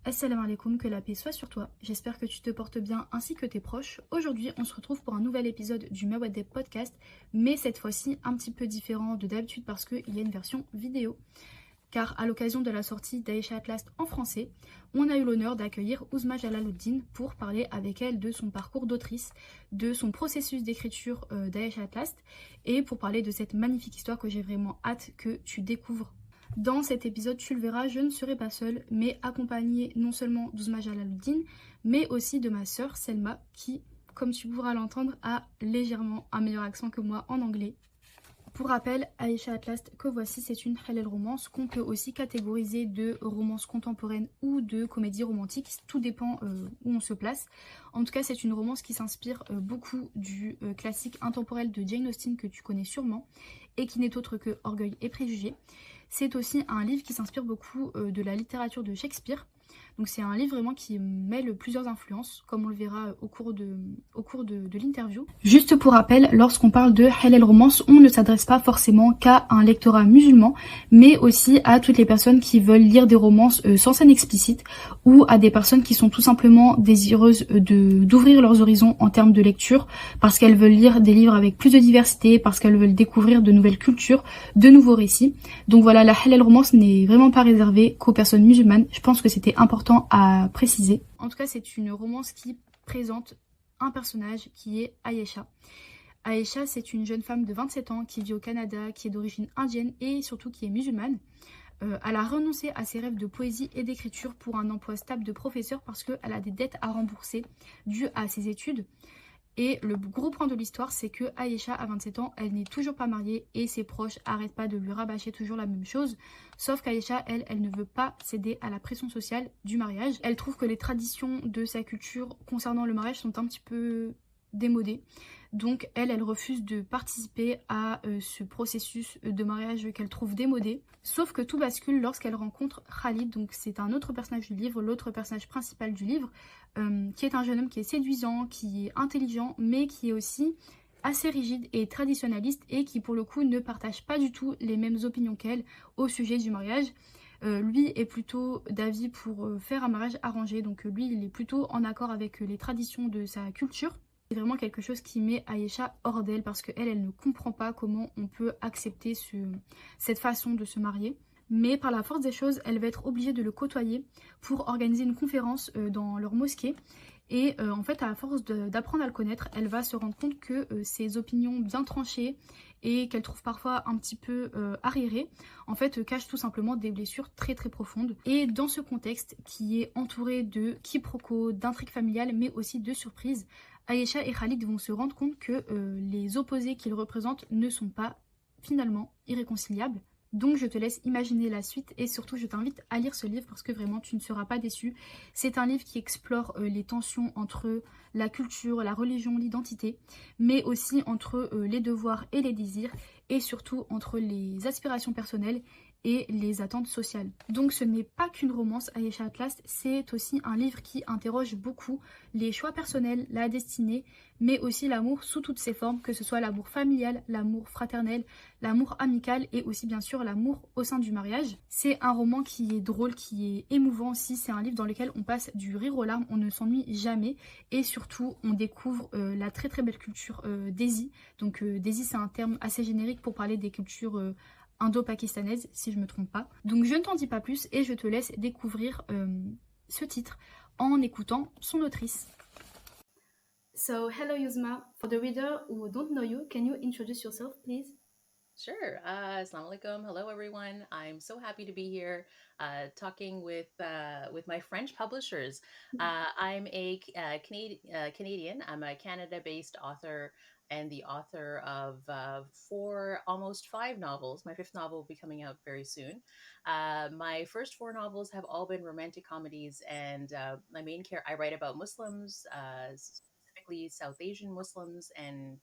Assalamu alaikum, que la paix soit sur toi. J'espère que tu te portes bien ainsi que tes proches. Aujourd'hui, on se retrouve pour un nouvel épisode du Mawadab podcast, mais cette fois-ci un petit peu différent de d'habitude parce qu'il y a une version vidéo. Car à l'occasion de la sortie d'Ayesha At Last en français, on a eu l'honneur d'accueillir Uzma Jalaluddin pour parler avec elle de son parcours d'autrice, de son processus d'écriture d'Ayesha At Last et pour parler de cette magnifique histoire que j'ai vraiment hâte que tu découvres. Dans cet épisode, tu le verras, je ne serai pas seule, mais accompagnée non seulement d'Uzma Jalaluddin, mais aussi de ma sœur Selma, qui, comme tu pourras l'entendre, a légèrement un meilleur accent que moi en anglais. Pour rappel, Ayesha At Last, que voici, c'est une halal romance qu'on peut aussi catégoriser de romance contemporaine ou de comédie romantique, tout dépend où on se place. En tout cas, c'est une romance qui s'inspire beaucoup du classique intemporel de Jane Austen que tu connais sûrement, et qui n'est autre que Orgueil et Préjugés. C'est aussi un livre qui s'inspire beaucoup de la littérature de Shakespeare. Donc c'est un livre vraiment qui mêle plusieurs influences, comme on le verra au cours de l'interview. Juste pour rappel, lorsqu'on parle de halal romance, on ne s'adresse pas forcément qu'à un lectorat musulman, mais aussi à toutes les personnes qui veulent lire des romances sans scène explicite, ou à des personnes qui sont tout simplement désireuses d'ouvrir leurs horizons en termes de lecture, parce qu'elles veulent lire des livres avec plus de diversité, parce qu'elles veulent découvrir de nouvelles cultures, de nouveaux récits. Donc voilà, la halal romance n'est vraiment pas réservée qu'aux personnes musulmanes. Je pense que c'était important à préciser. En tout cas, c'est une romance qui présente un personnage qui est Ayesha. Ayesha, c'est une jeune femme de 27 ans qui vit au Canada, qui est d'origine indienne et surtout qui est musulmane. Elle a renoncé à ses rêves de poésie et d'écriture pour un emploi stable de professeur parce qu'elle a des dettes à rembourser dues à ses études. Et le gros point de l'histoire, c'est que Ayesha, à 27 ans, elle n'est toujours pas mariée et ses proches arrêtent pas de lui rabâcher toujours la même chose. Sauf qu'Ayesha, elle ne veut pas céder à la pression sociale du mariage. Elle trouve que les traditions de sa culture concernant le mariage sont un petit peu démodées. Donc elle refuse de participer à ce processus de mariage qu'elle trouve démodé. Sauf que tout bascule lorsqu'elle rencontre Khalid, donc c'est un autre personnage du livre, l'autre personnage principal du livre, qui est un jeune homme qui est séduisant, qui est intelligent, mais qui est aussi assez rigide et traditionnaliste et qui pour le coup ne partage pas du tout les mêmes opinions qu'elle au sujet du mariage. Lui est plutôt d'avis pour faire un mariage arrangé, donc lui il est plutôt en accord avec les traditions de sa culture. C'est vraiment quelque chose qui met Ayesha hors d'elle parce qu'elle ne comprend pas comment on peut accepter cette façon de se marier. Mais par la force des choses, elle va être obligée de le côtoyer pour organiser une conférence dans leur mosquée. Et en fait, à la force d'apprendre à le connaître, elle va se rendre compte que ses opinions bien tranchées et qu'elle trouve parfois un petit peu arriérées, en fait, cachent tout simplement des blessures très très profondes. Et dans ce contexte qui est entouré de quiproquos, d'intrigues familiales, mais aussi de surprises, Ayesha et Khalid vont se rendre compte que les opposés qu'ils représentent ne sont pas finalement irréconciliables. Donc je te laisse imaginer la suite et surtout je t'invite à lire ce livre parce que vraiment tu ne seras pas déçu. C'est un livre qui explore les tensions entre la culture, la religion, l'identité, mais aussi entre les devoirs et les désirs et surtout entre les aspirations personnelles et les attentes sociales. Donc ce n'est pas qu'une romance, Ayesha At Last, c'est aussi un livre qui interroge beaucoup les choix personnels, la destinée, mais aussi l'amour sous toutes ses formes, que ce soit l'amour familial, l'amour fraternel, l'amour amical et aussi bien sûr l'amour au sein du mariage. C'est un roman qui est drôle, qui est émouvant aussi, c'est un livre dans lequel on passe du rire aux larmes, on ne s'ennuie jamais et surtout on découvre la très très belle culture d'Asie. Donc d'Asie c'est un terme assez générique pour parler des cultures indo-pakistanaise si je me trompe pas. Donc je ne t'en dis pas plus et je te laisse découvrir ce titre en écoutant son autrice. So hello Yuzma, for the reader who don't know you, can you introduce yourself please? Sure. Assalamu alaikum. Hello, everyone. I'm so happy to be here talking with my French publishers. I'm a Canadian. I'm a Canada-based author and the author of four, almost five novels. My fifth novel will be coming out very soon. My first four novels have all been romantic comedies, and my main character, I write about Muslims, specifically South Asian Muslims, and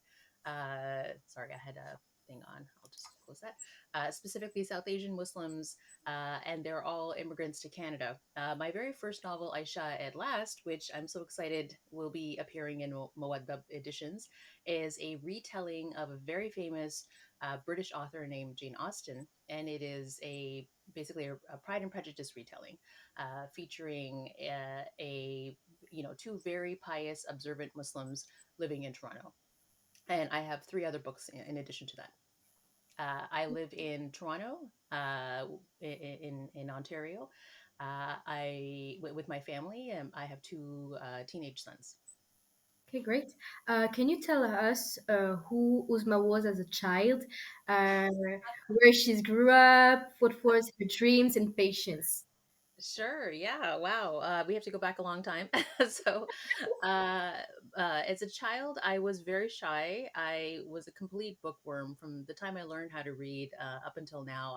sorry, I had a thing on. I'll just close that. Specifically, South Asian Muslims, and they're all immigrants to Canada. My very first novel, Ayesha At Last, which I'm so excited will be appearing in Mawadab editions, is a retelling of a very famous British author named Jane Austen, and it is a basically a Pride and Prejudice retelling, featuring a two very pious, observant Muslims living in Toronto. And I have three other books in addition to that. I live in Toronto, in Ontario. With my family, and I have two teenage sons. Okay, great. Can you tell us who Uzma was as a child, uh, where she grew up, what was her dreams and patience? Sure. Yeah. Wow. We have to go back a long time. so, uh, as a child, I was very shy. I was a complete bookworm from the time I learned how to read up until now.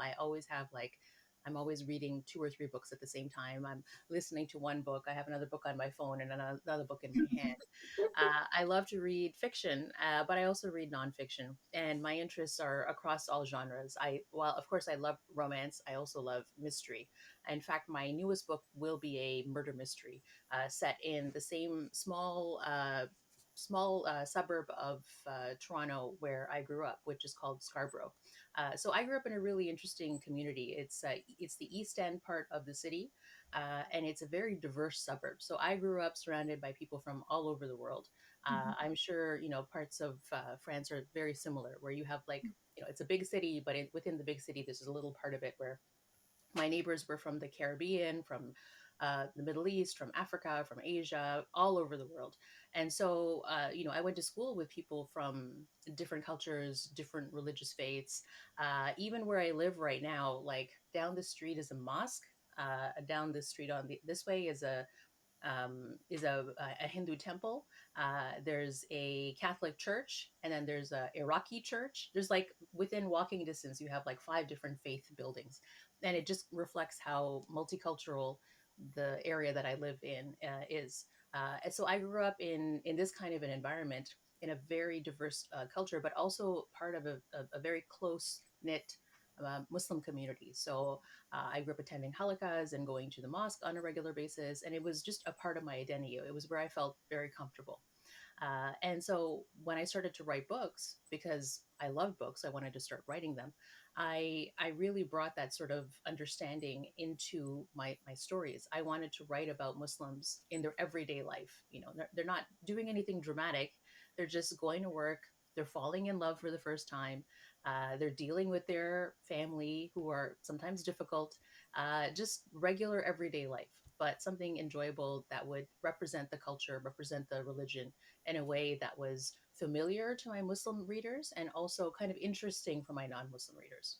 I'm always reading two or three books at the same time. I'm listening to one book. I have another book on my phone and another book in my hand. I love to read fiction, but I also read nonfiction, and my interests are across all genres. Well, of course, I love romance. I also love mystery. In fact, my newest book will be a murder mystery set in the same small suburb of Toronto where I grew up, which is called Scarborough. So I grew up in a really interesting community. It's the East End part of the city, and it's a very diverse suburb. So I grew up surrounded by people from all over the world. I'm sure parts of France are very similar, where you have it's a big city, but within the big city, there's a little part of it where my neighbors were from the Caribbean, from the Middle East, from Africa, from Asia, all over the world. And so, I went to school with people from different cultures, different religious faiths. Even where I live right now, like down the street is a mosque. Down the street this way is a Hindu temple. There's a Catholic church, and then there's a Iraqi church. There's like within walking distance, you have like five different faith buildings, and it just reflects how multicultural the area that I live in is. And so I grew up in this kind of an environment in a very diverse culture, but also part of a very close knit Muslim community. So I grew up attending halakas and going to the mosque on a regular basis, and it was just a part of my identity. It was where I felt very comfortable. And so when I started to write books, because I loved books, I wanted to start writing them. I really brought that sort of understanding into my stories. I wanted to write about Muslims in their everyday life. They're not doing anything dramatic. They're just going to work. They're falling in love for the first time. They're dealing with their family, who are sometimes difficult. Just regular everyday life, but something enjoyable that would represent the culture, represent the religion in a way that was familiar to my Muslim readers and also kind of interesting for my non-Muslim readers.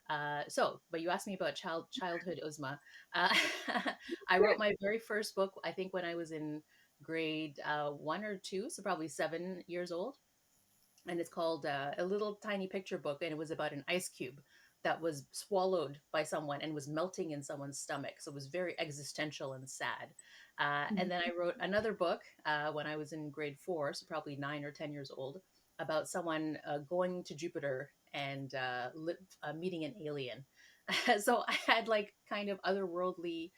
But you asked me about childhood Uzma. Uh, I wrote my very first book, I think, when I was in grade one or two, so probably 7 years old, and it's called A Little Tiny Picture Book, and it was about an ice cube that was swallowed by someone and was melting in someone's stomach. So it was very existential and sad. And then I wrote another book when I was in grade four, so probably 9 or 10 years old, about someone going to Jupiter and meeting an alien. So I had like kind of otherworldly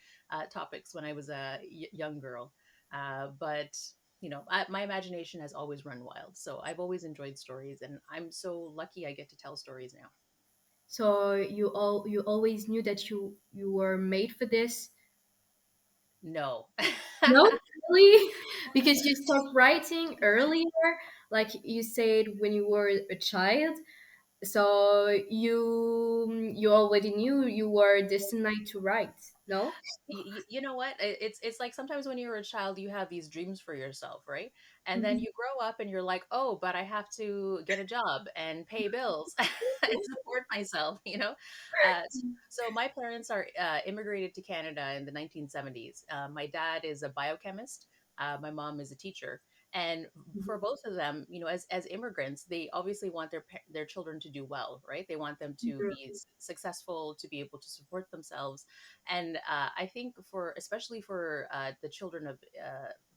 topics when I was a young girl. But my imagination has always run wild, so I've always enjoyed stories, and I'm so lucky I get to tell stories now. So you always knew that you were made for this? No. No, really? Because you stopped writing earlier, like you said when you were a child. So you already knew you were destined to write, no? You know what, it's like sometimes when you're a child you have these dreams for yourself, right? And then Mhm. you grow up and you're like, oh, but I have to get a job and pay bills and support myself, so my parents are immigrated to Canada in the 1970s. My dad is a biochemist. My mom is a teacher. And for both of them, as immigrants, they obviously want their children to do well, right? They want them to be successful, to be able to support themselves. And I think especially for the children of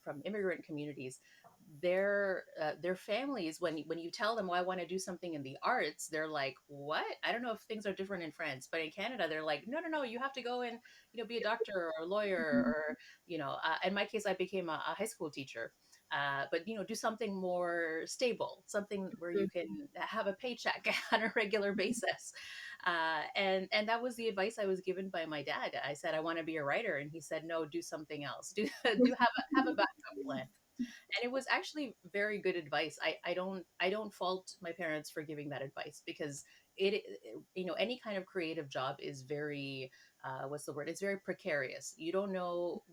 from immigrant communities, their families, when you tell them, "Oh, I want to do something in the arts," they're like, "What?" I don't know if things are different in France, but in Canada, they're like, "No, no, no, you have to go and be a doctor or a lawyer or in my case, I became a high school teacher." But do something more stable, something where you can have a paycheck on a regular basis. And that was the advice I was given by my dad. I said I want to be a writer, and he said, "No, do something else. Do have a backup plan." And it was actually very good advice. I don't fault my parents for giving that advice, because any kind of creative job is very what's the word, it's very precarious. You don't know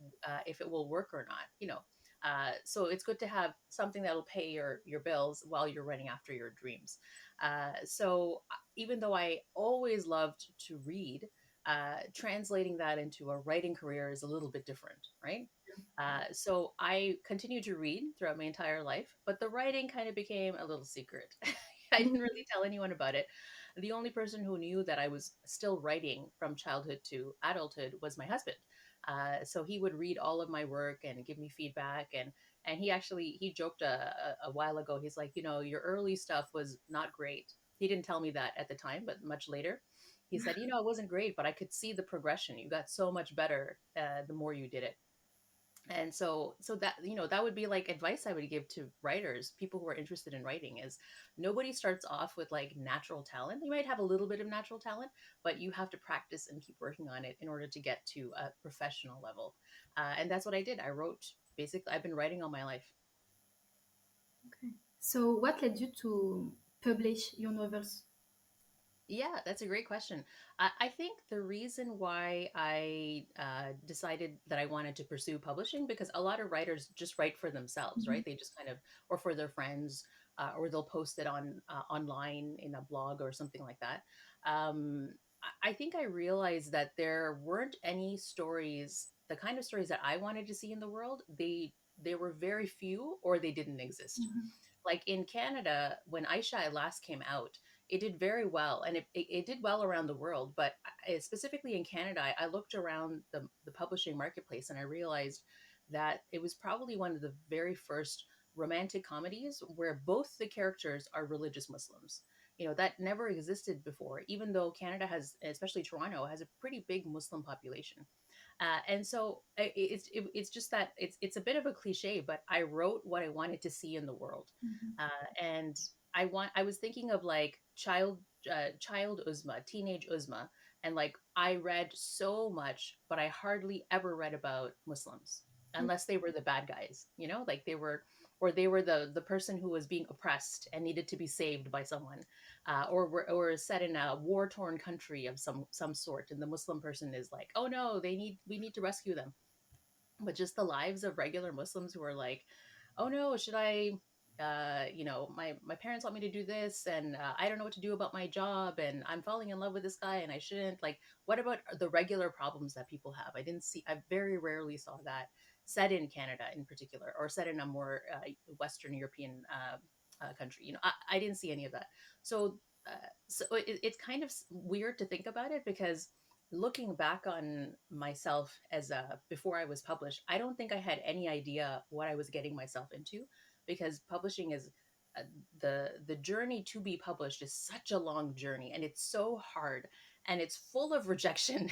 if it will work or not. So it's good to have something that'll pay your bills while you're running after your dreams. So even though I always loved to read, translating that into a writing career is a little bit different, right? So I continued to read throughout my entire life, but the writing kind of became a little secret. I didn't really tell anyone about it. The only person who knew that I was still writing from childhood to adulthood was my husband. So he would read all of my work and give me feedback, and he joked a while ago. He's like, your early stuff was not great. He didn't tell me that at the time, but much later, he said, it wasn't great, but I could see the progression. You got so much better the more you did it. And so that that would be like advice I would give to writers, people who are interested in writing, is nobody starts off with like natural talent. You might have a little bit of natural talent, but you have to practice and keep working on it in order to get to a professional level. And that's what I did. I wrote, basically, I've been writing all my life. Okay. So, what led you to publish your novels? Yeah, that's a great question. I think the reason why I decided that I wanted to pursue publishing, because a lot of writers just write for themselves, Mhm. right? They just kind of, or for their friends, or they'll post it on online in a blog or something like that. I think I realized that there weren't any stories, the kind of stories that I wanted to see in the world. They were very few, or they didn't exist. Mhm. Like in Canada, when Ayesha At Last came out, it did very well, and it did well around the world. But specifically in Canada, I looked around the publishing marketplace, and I realized that it was probably one of the very first romantic comedies where both the characters are religious Muslims. That never existed before, even though Canada has, especially Toronto, has a pretty big Muslim population. And so it's just that it's a bit of a cliche, but I wrote what I wanted to see in the world. Mhm. And I was thinking of like child Uzma, teenage Uzma, and like I read so much, but I hardly ever read about Muslims unless they were the bad guys, like they were the person who was being oppressed and needed to be saved by someone, or set in a war torn country of some sort, and the Muslim person is like, oh no, we need to rescue them. But just the lives of regular Muslims who are like, oh no, should I, my parents want me to do this, and I don't know what to do about my job, and I'm falling in love with this guy, and I shouldn't. Like, what about the regular problems that people have? I very rarely saw that set in Canada in particular, or set in a more Western European country. I didn't see any of that. So it's kind of weird to think about it, because looking back on myself as before I was published, I don't think I had any idea what I was getting myself into, because publishing is uh, the journey to be published is such a long journey, and it's so hard, and it's full of rejection.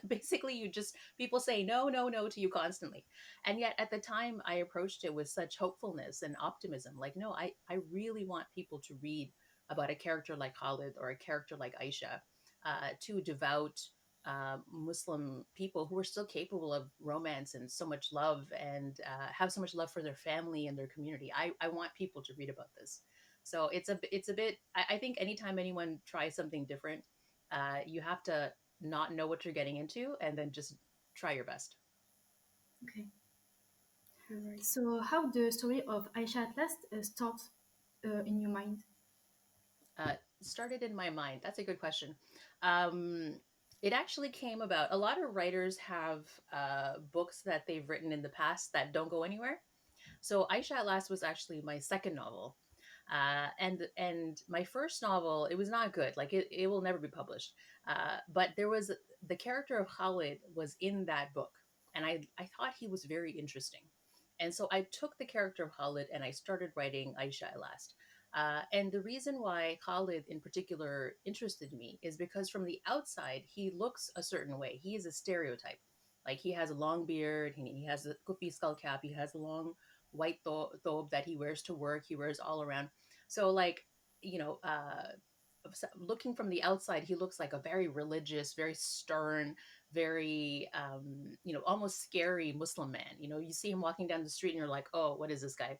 Basically, people say no, no, no to you constantly. And yet at the time I approached it with such hopefulness and optimism, like, no, I really want people to read about a character like Khalid, or a character like Aisha, two devout Muslim people who are still capable of romance and so much love, and have so much love for their family and their community. I want people to read about this. So it's a bit. I think anytime anyone tries something different, you have to not know what you're getting into, and then just try your best. Okay. You're right. So, how the story of Aisha At Last starts in your mind? Started in my mind. That's a good question. Um, it actually came about. A lot of writers have books that they've written in the past that don't go anywhere. So Aisha At Last was actually my second novel. And my first novel, it was not good. Like it will never be published. But there was the character of Khalid was in that book, and I thought he was very interesting. And so I took the character of Khalid and I started writing Ayesha At Last. And the reason why Khalid in particular interested me is because from the outside, he looks a certain way. He is a stereotype. Like he has a long beard, he has a kufi skull cap, he has a long white thobe that he wears to work, he wears all around. So, like, you know, looking from the outside, he looks like a very religious, very stern, very, almost scary Muslim man. You know, you see him walking down the street and you're like, oh, what is this guy?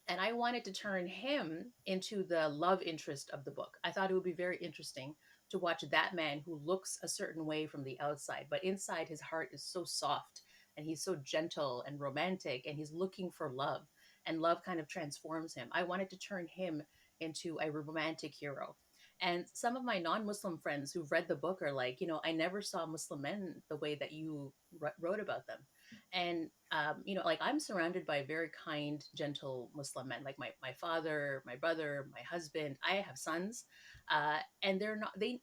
And I wanted to turn him into the love interest of the book. I thought it would be very interesting to watch that man who looks a certain way from the outside, but inside his heart is so soft and he's so gentle and romantic and he's looking for love, and love kind of transforms him. I wanted to turn him into a romantic hero. And some of my non-Muslim friends who've read the book are like, I never saw Muslim men the way that you wrote about them. And like I'm surrounded by very kind, gentle Muslim men, like my father, my brother, my husband. I have sons, and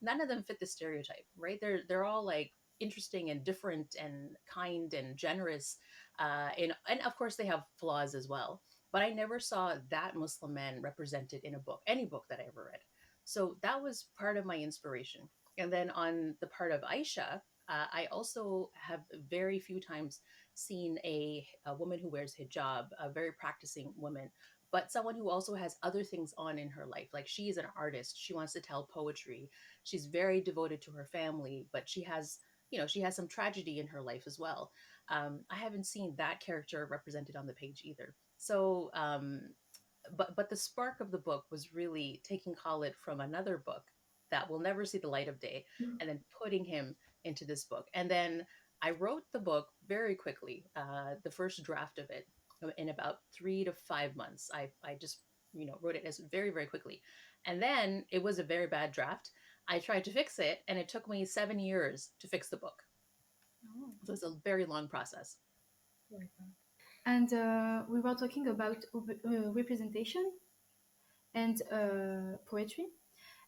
none of them fit the stereotype, right? They're all like interesting and different and kind and generous, and of course they have flaws as well. But I never saw that Muslim man represented in a book, any book that I ever read. So that was part of my inspiration. And then on the part of Aisha, I also have very few times seen a woman who wears hijab, a very practicing woman, but someone who also has other things on in her life. Like she is an artist, she wants to tell poetry, she's very devoted to her family, but she has some tragedy in her life as well. I haven't seen that character represented on the page either. So, but the spark of the book was really taking Khalid from another book that will never see the light of day and then putting him into this book. And then I wrote the book very quickly, the first draft of it in about 3 to 5 months. I just, wrote it as very, very quickly. And then it was a very bad draft. I tried to fix it and it took me 7 years to fix the book. Oh. So it's a very long process. And we were talking about representation and poetry.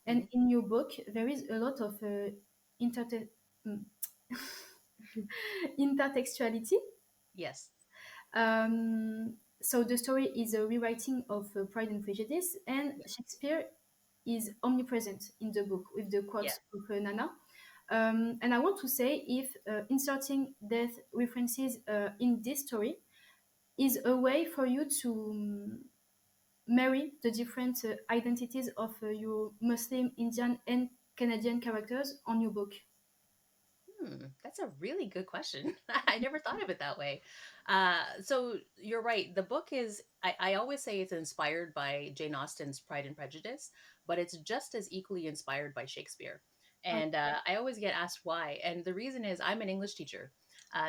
And in your book, there is a lot of mm, intertextuality. Yes. So the story is a rewriting of Pride and Prejudice, and Shakespeare is omnipresent in the book with the quotes of Nana. And I want to say if inserting death references in this story is a way for you to marry the different identities of your Muslim, Indian, and Canadian characters on your book. That's a really good question. I never thought of it that way. So you're right. The book is, I always say it's inspired by Jane Austen's Pride and Prejudice, but it's just as equally inspired by Shakespeare. And I always get asked why. And the reason is I'm an English teacher.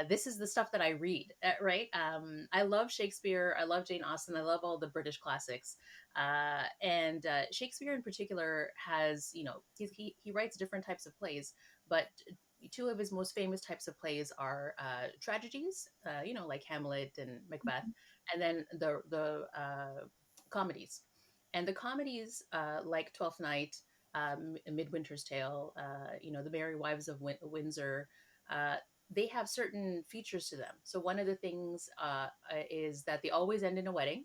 This is the stuff that I read, right? I love Shakespeare. I love Jane Austen. I love all the British classics. And Shakespeare in particular has, he writes different types of plays, but two of his most famous types of plays are tragedies, like Hamlet and Macbeth, and then the comedies. And the comedies, like Twelfth Night, Midwinter's Tale, The Merry Wives of Windsor, they have certain features to them. So one of the things is that they always end in a wedding,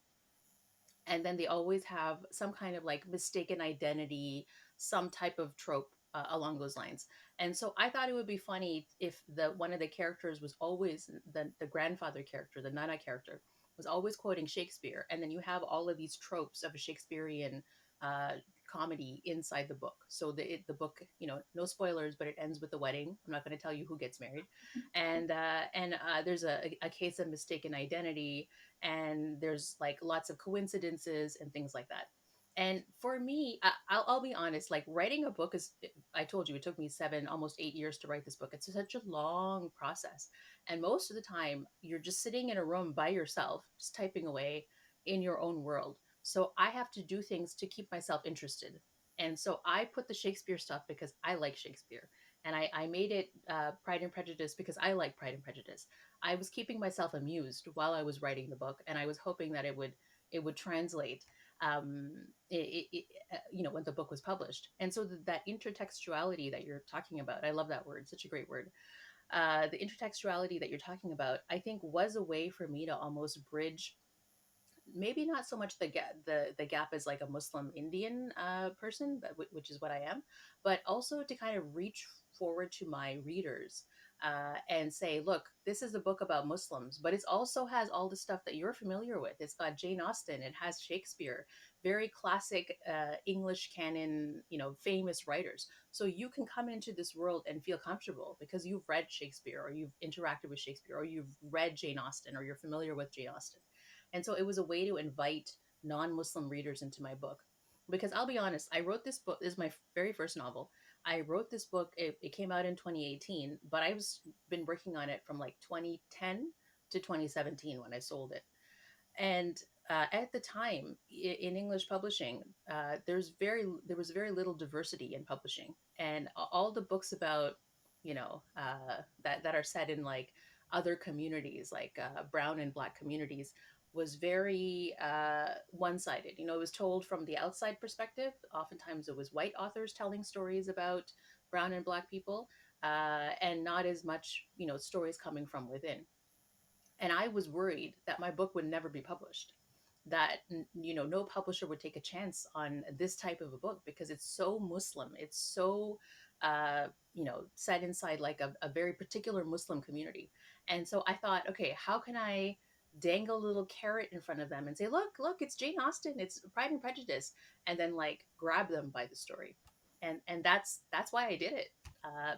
and then they always have some kind of like mistaken identity, some type of trope along those lines. And so I thought it would be funny if the one of the characters was always the grandfather character, the Nana character, was always quoting Shakespeare, and then you have all of these tropes of a Shakespearean uh, comedy inside the book. So the book, no spoilers, but it ends with the wedding. I'm not going to tell you who gets married, and there's a case of mistaken identity, and there's like lots of coincidences and things like that. And for me, I'll be honest, like writing a book is, I told you, it took me 7, almost 8 years to write this book. It's such a long process. And most of the time, you're just sitting in a room by yourself, just typing away in your own world. So I have to do things to keep myself interested. And so I put the Shakespeare stuff because I like Shakespeare. And I made it Pride and Prejudice because I like Pride and Prejudice. I was keeping myself amused while I was writing the book, and I was hoping that it would translate um, when the book was published. And so that intertextuality that you're talking about, I love that word, such a great word. the intertextuality that you're talking about, I think, was a way for me to almost bridge, maybe not so much the gap as like a Muslim Indian person, but which is what I am, but also to kind of reach forward to my readers and say, look, this is a book about Muslims, but it also has all the stuff that you're familiar with. It's got Jane Austen, it has Shakespeare, very classic English canon, famous writers. So you can come into this world and feel comfortable because you've read Shakespeare, or you've interacted with Shakespeare, or you've read Jane Austen, or you're familiar with Jane Austen. And so it was a way to invite non-Muslim readers into my book. Because I'll be honest, I wrote this book, this is my very first novel. I wrote this book, it came out in 2018, but I was been working on it from like 2010 to 2017 when I sold it. And at the time in English publishing, there was very little diversity in publishing, and all the books about that are set in like other communities, like brown and black communities, was very one-sided. It was told from the outside perspective. Oftentimes, it was white authors telling stories about brown and black people, and not as much stories coming from within. And I was worried that my book would never be published, that no publisher would take a chance on this type of a book because it's so Muslim, it's so set inside like a very particular Muslim community. And so I thought, okay, how can I dangle a little carrot in front of them and say, look, it's Jane Austen, it's Pride and Prejudice, and then like grab them by the story. And that's why I did it,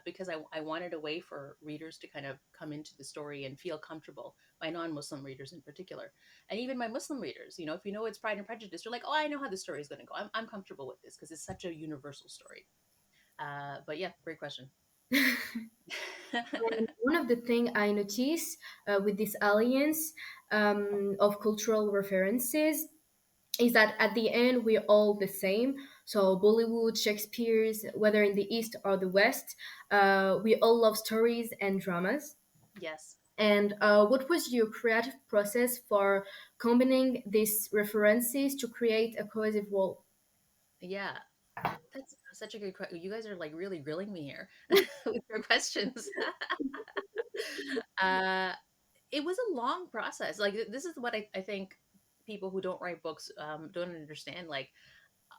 because I wanted a way for readers to kind of come into the story and feel comfortable, my non-Muslim readers in particular. And even my Muslim readers, if you know it's Pride and Prejudice, you're like, oh, I know how the story is going to go. I'm comfortable with this because it's such a universal story. But yeah, great question. And one of the thing I noticed with this alliance of cultural references is that at the end we're all the same. So Bollywood, Shakespeare's, whether in the East or the West, we all love stories and dramas. Yes. And what was your creative process for combining these references to create a cohesive world? Yeah, that's such a good question. You guys are like really grilling me here with your questions. uh, it was a long process. Like this is what I think people who don't write books don't understand. Like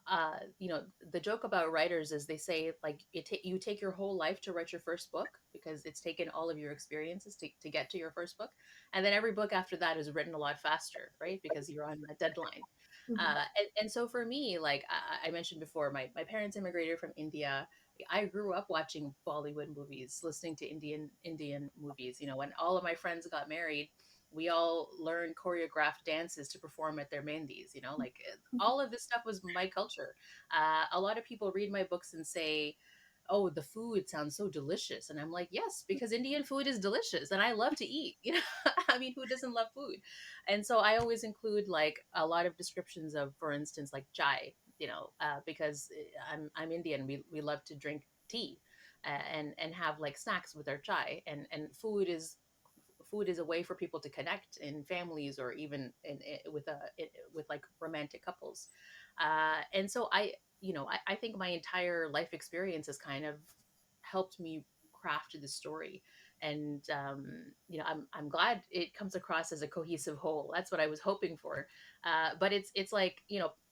the joke about writers is they say like you take your whole life to write your first book because it's taken all of your experiences to get to your first book, and then every book after that is written a lot faster, right? Because you're on a deadline. Mhm. And so for me, like I mentioned before, my parents immigrated from India. I grew up watching Bollywood movies, listening to Indian movies. When all of my friends got married, we all learned choreographed dances to perform at their mehndis. Like all of this stuff was my culture. A lot of people read my books and say, oh, the food sounds so delicious, and I'm like, yes, because Indian food is delicious and I love to eat. I mean, who doesn't love food? And so I always include like a lot of descriptions of, for instance, like chai, because I'm Indian. We love to drink tea, and have like snacks with our chai, and food is a way for people to connect in families, or even with like romantic couples. And so I think my entire life experience has kind of helped me craft the story. And I'm glad it comes across as a cohesive whole. That's what I was hoping for. But it's like,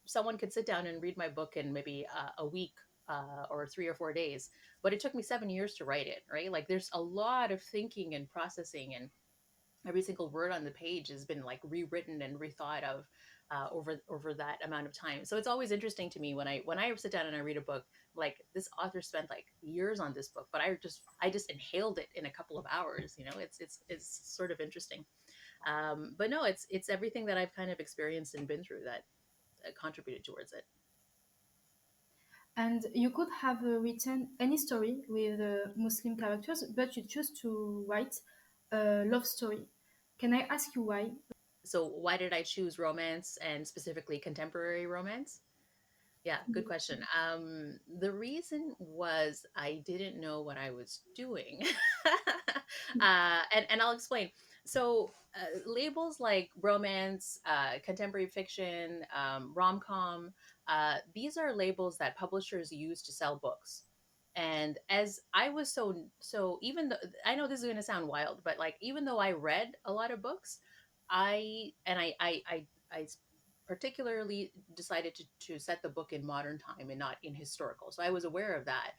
someone could sit down and read my book in maybe a week, or 3 or 4 days, but it took me 7 years to write it, right? Like there's a lot of thinking and processing, and every single word on the page has been like rewritten and rethought of, over that amount of time. So it's always interesting to me when I sit down and I read a book, like this author spent like years on this book, but I just inhaled it in a couple of hours. It's sort of interesting. But no, it's everything that I've kind of experienced and been through that contributed towards it. And you could have written any story with Muslim characters, but you chose to write a love story. Can I ask you why? So why did I choose romance, and specifically contemporary romance? Yeah, good question. The reason was I didn't know what I was doing. And I'll explain. So, labels like romance, contemporary fiction, rom com, these are labels that publishers use to sell books. And as I was so even though I know this is going to sound wild, but like even though I read a lot of books, I particularly decided to set the book in modern time and not in historical. So I was aware of that,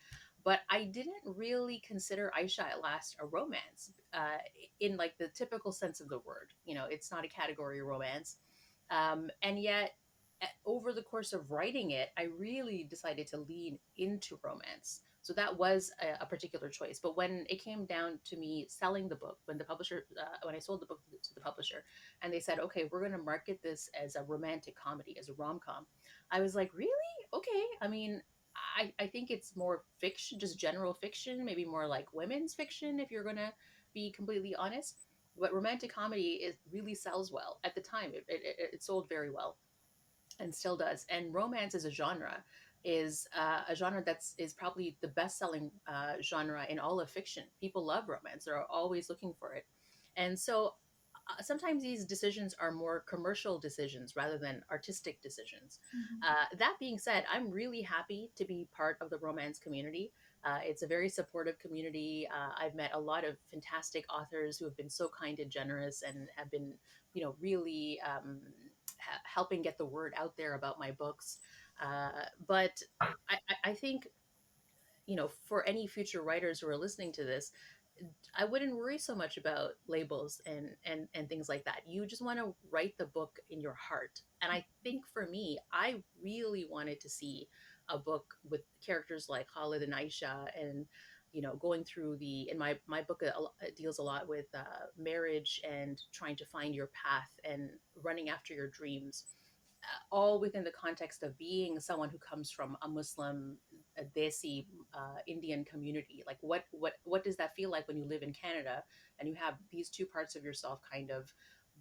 but I didn't really consider Aisha at Last a romance, in like the typical sense of the word. You know, it's not a category romance, and yet over the course of writing it, I really decided to lean into romance. So that was a particular choice. But when it came down to me selling the book, when I sold the book to the publisher, and they said, okay, we're going to market this as a romantic comedy, as a rom com, I was like, really? Okay. I mean, I think it's more fiction, just general fiction, maybe more like women's fiction, if you're going to be completely honest. But romantic comedy really sells well at the time. It sold very well and still does. And romance as a genre is a genre that's is probably the best selling genre in all of fiction. People love romance; they're always looking for it, and so. Sometimes these decisions are more commercial decisions rather than artistic decisions. That being said, I'm really happy to be part of the romance community. It's a very supportive community. I've met a lot of fantastic authors who have been so kind and generous and have been, really helping get the word out there about my books. But I think, for any future writers who are listening to this, I wouldn't worry so much about labels and things like that. You just want to write the book in your heart. And I think for me, I really wanted to see a book with characters like Khalid and Aisha, and going through in my book, it deals a lot with marriage and trying to find your path and running after your dreams, all within the context of being someone who comes from a Muslim, a Desi, Indian community. Like, what does that feel like when you live in Canada and you have these two parts of yourself kind of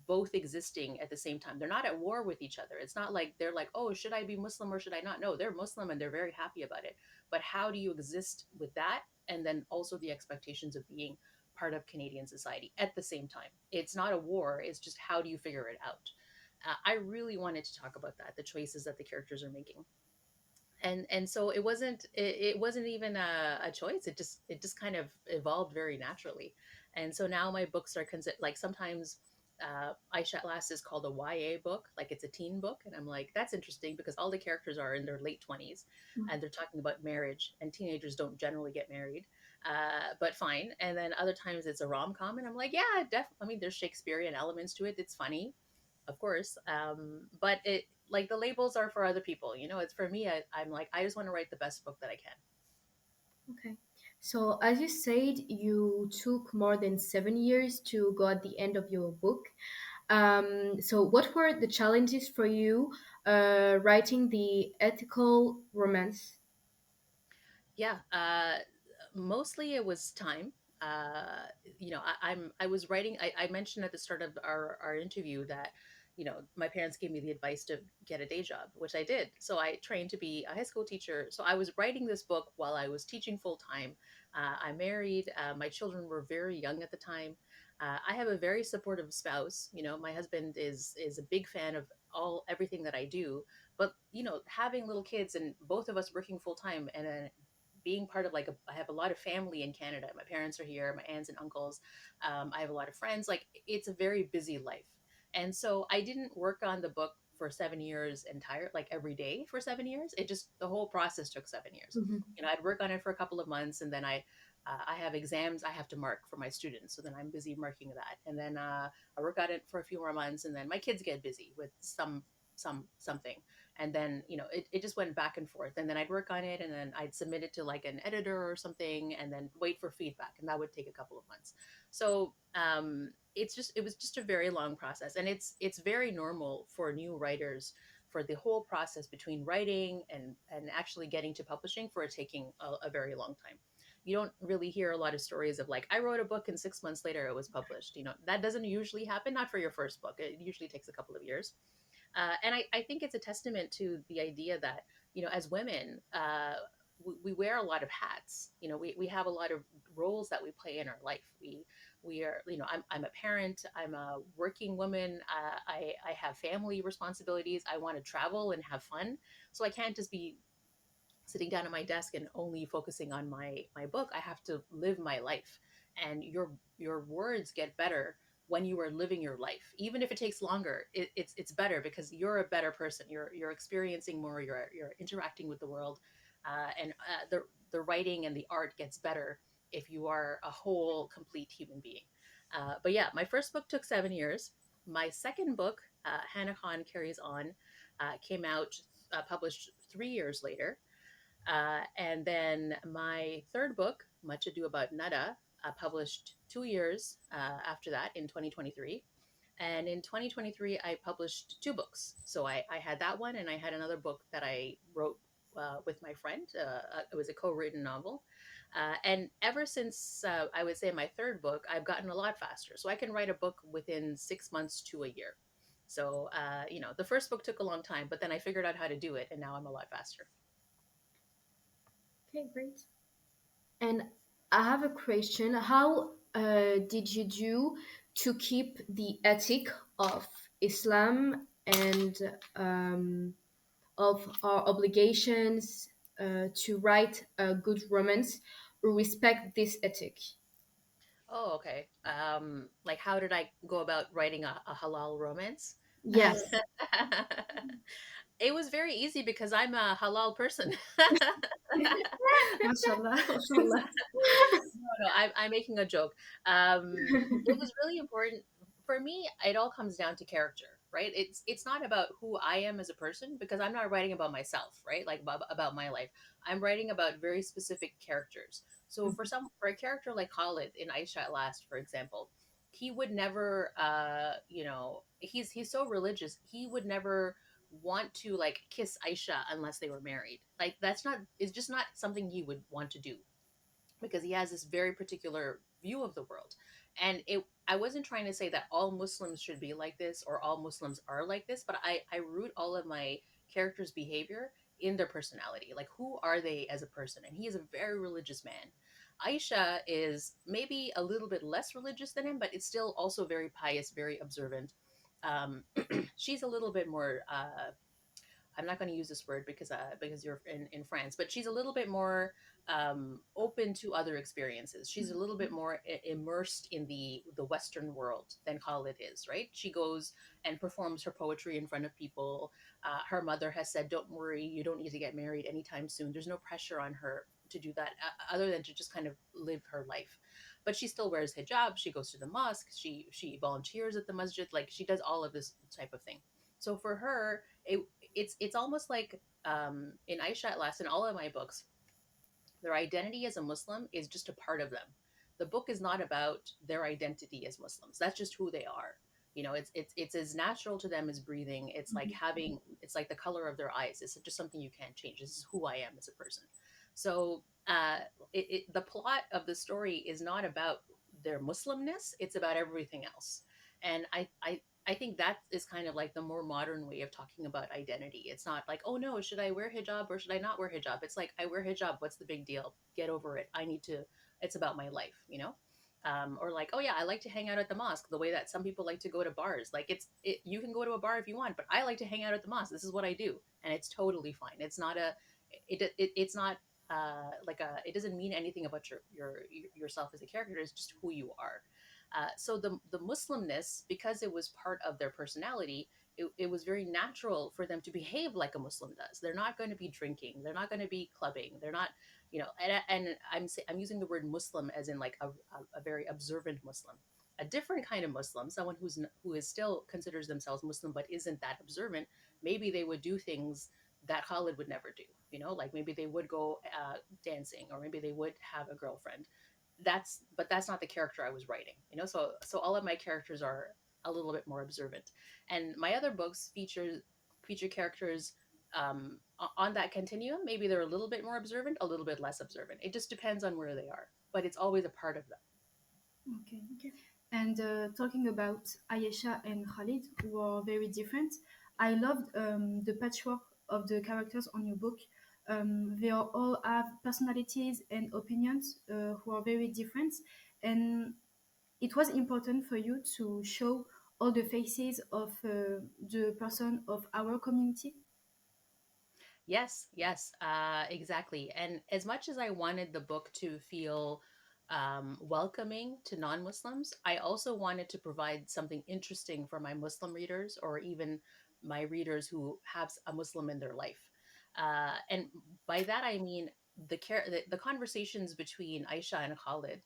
both existing at the same time? They're not at war with each other. It's not like they're like, oh, should I be Muslim or should I not? No, they're Muslim and they're very happy about it. But how do you exist with that? And then also the expectations of being part of Canadian society at the same time. It's not a war. It's just how do you figure it out? I really wanted to talk about that, the choices that the characters are making. And so it wasn't even a choice. It just kind of evolved very naturally. And so now my books are considered, like, sometimes Aisha At Last is called a YA book, like it's a teen book, and I'm like, that's interesting because all the characters are in their late 20s and they're talking about marriage, and teenagers don't generally get married, but fine. And then other times it's a rom-com, and I'm like, yeah, I mean, there's Shakespearean elements to it. It's funny, of course. But it, like, the labels are for other people. It's for me. I'm like, I just want to write the best book that I can. Okay. So, as you said, you took more than 7 years to go at the end of your book. So, what were the challenges for you writing the ethical romance? Yeah. Mostly it was time. Uh, I was writing. I mentioned at the start of our interview that my parents gave me the advice to get a day job, which I did. So I trained to be a high school teacher. So I was writing this book while I was teaching full time. I married. My children were very young at the time. I have a very supportive spouse. My husband is a big fan of everything that I do. But having little kids and both of us working full time, and then being part of, like, I have a lot of family in Canada. My parents are here, my aunts and uncles. I have a lot of friends. Like, it's a very busy life, and so I didn't work on the book for 7 years like every day for 7 years. The whole process took 7 years. Mhm. I'd work on it for a couple of months, and then I have exams I have to mark for my students, so then I'm busy marking that, and then I work on it for a few more months, and then my kids get busy with something, and then it just went back and forth, and then I'd work on it, and then I'd submit it to like an editor or something, and then wait for feedback, and that would take a couple of months. So it was just a very long process, and it's very normal for new writers, for the whole process between writing and actually getting to publishing, for it taking a very long time. You don't really hear a lot of stories of, like, I wrote a book and 6 months later it was published. That doesn't usually happen, not for your first book. It usually takes a couple of years. And I think it's a testament to the idea that, as women, we wear a lot of hats. We have a lot of roles that we play in our life. We are, I'm a parent, I'm a working woman, I have family responsibilities, I want to travel and have fun. So I can't just be sitting down at my desk and only focusing on my book. I have to live my life, and your words get better when you are living your life. Even if it takes longer, it's better because you're a better person. You're experiencing more. You're interacting with the world, and the writing and the art gets better if you are a whole, complete human being. But yeah, my first book took 7 years. My second book, Hannah Khan Carries On, came out, published 3 years later. And then my third book, Much Ado About Nada, published 2 years after that in 2023. And in 2023, I published two books. So I had that one, and I had another book that I wrote with my friend. It was a co written novel. And ever since I would say my third book, I've gotten a lot faster. So I can write a book within 6 months to a year. So, the first book took a long time, but then I figured out how to do it, and now I'm a lot faster. Okay, great. And I have a question. How did you do to keep the ethic of Islam and of our obligations to write a good romance or respect this ethic? Oh, okay. Like, how did I go about writing a halal romance? Yes. It was very easy because I'm a halal person. Mashallah, mashallah. No, I'm making a joke. It was really important for me. It all comes down to character, right? It's not about who I am as a person because I'm not writing about myself, right? Like about my life. I'm writing about very specific characters. So for a character like Khalid in Ayesha At Last, for example, he would never, he's so religious. He would never want to like kiss Aisha unless they were married. Like that's not. It's just not something he would want to do because he has this very particular view of the world. And I wasn't trying to say that all Muslims should be like this or all Muslims are like this, but I root all of my characters' behavior in their personality. Like, who are they as a person? And he is a very religious man. Aisha is maybe a little bit less religious than him, but it's still also very pious, very observant. She's a little bit more I'm not going to use this word because you're in France, but she's a little bit more open to other experiences. She's a little bit more immersed in the Western world than Khalid is, right? She goes and performs her poetry in front of people. Her mother has said, "Don't worry, you don't need to get married anytime soon." There's no pressure on her to do that, other than to just kind of live her life. But she still wears hijab. She goes to the mosque. She volunteers at the masjid. Like she does all of this type of thing. So for her, it's almost like in Aisha At Last, in all of my books, their identity as a Muslim is just a part of them. The book is not about their identity as Muslims. That's just who they are. It's as natural to them as breathing. It's like it's like the color of their eyes. It's just something you can't change. This is who I am as a person. So the plot of the story is not about their Muslimness. It's about everything else. And I think that is kind of like the more modern way of talking about identity. It's not like, oh no, should I wear hijab or should I not wear hijab? It's like, I wear hijab. What's the big deal? Get over it. It's about my life. Or like, oh yeah, I like to hang out at the mosque the way that some people like to go to bars. Like you can go to a bar if you want, but I like to hang out at the mosque. This is what I do. And it's totally fine. It's not it doesn't mean anything about yourself as a character. It's just who you are. So the Muslimness, because it was part of their personality, it was very natural for them to behave like a Muslim does. They're not going to be drinking. They're not going to be clubbing. They're not, and I'm using the word Muslim as in like a very observant Muslim. A different kind of Muslim, someone who is still considers themselves Muslim but isn't that observant. Maybe they would do things that Khalid would never do. Like maybe they would go dancing, or maybe they would have a girlfriend. That's not the character I was writing. So all of my characters are a little bit more observant, and my other books feature characters on that continuum. Maybe they're a little bit more observant, a little bit less observant. It just depends on where they are, but it's always a part of them. Okay. And talking about Ayesha and Khalid, who are very different, I loved the patchwork of the characters on your book. They all have personalities and opinions who are very different, and it was important for you to show all the faces of the person of our community. Yes, exactly. And as much as I wanted the book to feel welcoming to non-Muslims, I also wanted to provide something interesting for my Muslim readers, or even my readers who have a Muslim in their life. And by that I mean the conversations between Aisha and Khalid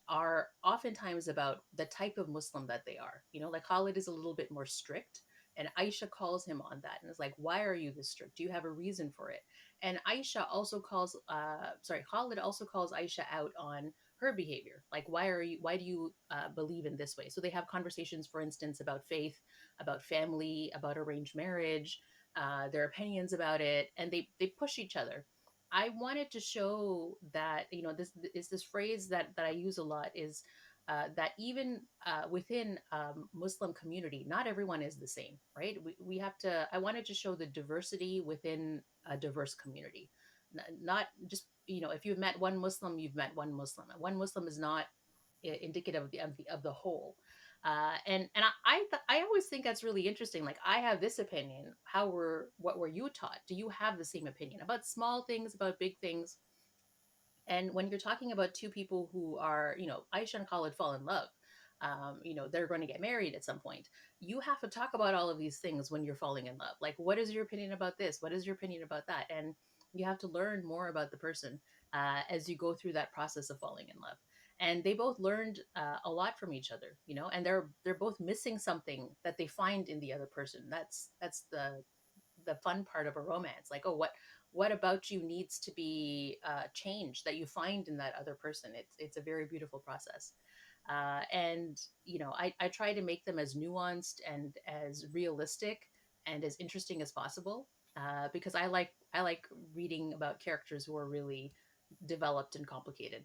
are oftentimes about the type of Muslim that they are. You know, like Khalid is a little bit more strict, and Aisha calls him on that and is like, why are you this strict? Do you have a reason for it? And Khalid also calls Aisha out on her behavior. Like, why do you believe in this way? So they have conversations, for instance, about faith, about family, about arranged marriage, their opinions about it, and they push each other. I wanted to show that, this is this phrase that I use a lot, is that even within Muslim community, not everyone is the same, right? We have to. I wanted to show the diversity within a diverse community, not just, if you've met one Muslim, you've met one Muslim. One Muslim is not indicative of the whole. I always think that's really interesting. Like, I have this opinion. What were you taught? Do you have the same opinion about small things, about big things? And when you're talking about two people who are, Aisha and Khalid fall in love, they're going to get married at some point. You have to talk about all of these things when you're falling in love. Like, what is your opinion about this? What is your opinion about that? And you have to learn more about the person as you go through that process of falling in love. And they both learned a lot from each other, and they're both missing something that they find in the other person. That's the fun part of a romance. Like, oh, what about you needs to be changed that you find in that other person. It's a very beautiful process. And I try to make them as nuanced and as realistic and as interesting as possible, because I like reading about characters who are really developed and complicated.